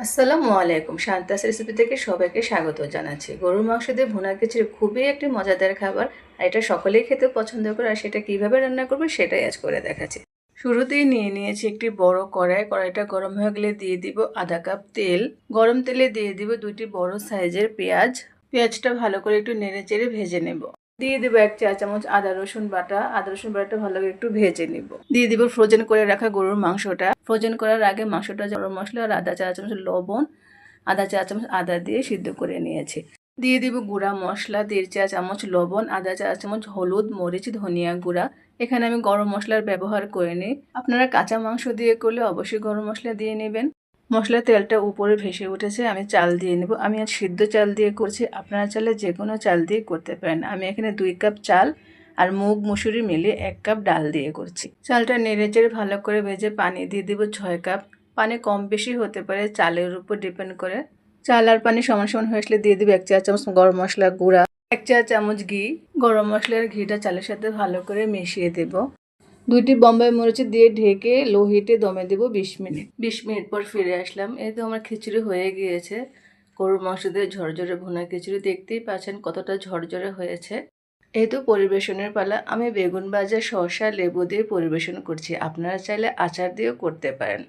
আসসালামু আলাইকুম। শান্তাস রেসিপি থেকে সবাইকে স্বাগত জানাচ্ছি। গরুর মাংস দিয়ে ভুনা খিচুড়ি খুবই একটি মজাদার খাবার, আর এটা সকলেই খেতে পছন্দ করে। আর সেটা কিভাবে রান্না করবে সেটাই আজ করে দেখাচ্ছি। শুরুতেই নিয়ে নিয়েছি একটি বড় কড়াই। কড়াইটা গরম হয়ে গেলে দিয়ে দিব আধা কাপ তেল। গরম তেলে দিয়ে দিব দুইটি বড় সাইজের পেঁয়াজ। পেঁয়াজটা ভালো করে একটু নেড়ে চেড়ে ভেজে নেব। দিয়ে দিব 1 চা চামচ আদা রসুন বাটা। আদা রসুন বাটাটা ভালো করে একটু ভেজে নিব। দিয়ে দিব ফ্রোজেন করে রাখা গরুর মাংসটা। ফ্রোজেন করার আগে মাংসটা গরম মশলা আর আধা চা চামচ লবণ, আধা চা চামচ আদা দিয়ে সিদ্ধ করে নিয়েছি। দিয়ে দিব গুঁড়া মশলা 1.5 চা চামচ লবণ, আধা চা চামচ হলুদ, মরিচ, ধনিয়া গুঁড়া। এখানে আমি গরম মশলার ব্যবহার করে নিই। আপনারা কাঁচা মাংস দিয়ে করলে অবশ্যই গরম মশলা দিয়ে নেবেন। মশলা তেলটা উপরে ভেসে উঠেছে, আমি চাল দিয়ে নেব। আমি আজ সিদ্ধ চাল দিয়ে করছি, আপনারা চাইলে যে কোনো চাল দিয়ে করতে পারেন। আমি এখানে 2 কাপ চাল আর মুগ মুসুরি মিলিয়ে 1 কাপ ডাল দিয়ে করছি। চালটা নেড়ে চেড়ে ভালো করে ভেজে পানি দিয়ে দিব 6 কাপ। পানি কম বেশি হতে পারে, চালের উপর ডিপেন্ড করে। চাল আর পানি সমান সমান হয়ে আসলে দিয়ে দিব 1 চা চামচ গরম মশলা গুঁড়া, 1 চা চামচ ঘি। গরম মশলার ঘিটা চালের সাথে ভালো করে মিশিয়ে দেব। 2টি বোম্বাই মরিচ দিয়ে ঢেকে লো হিটে দমে দেব 20 মিনিট। 20 মিনিট পর ফিরে আসলাম। এই তো আমার খিচুড়ি হয়ে গিয়েছে। গরুর মাংস দিয়ে ঝরঝরে ভুনা খিচুড়ি, দেখতেই পাচ্ছেন কতটা ঝরঝরে হয়েছে। এই তো পরিবেশনের পালা। আমি বেগুন ভাজা, শসা, লেবু দিয়ে পরিবেশন করছি। আপনারা চাইলে আচার দিয়েও করতে পারেন।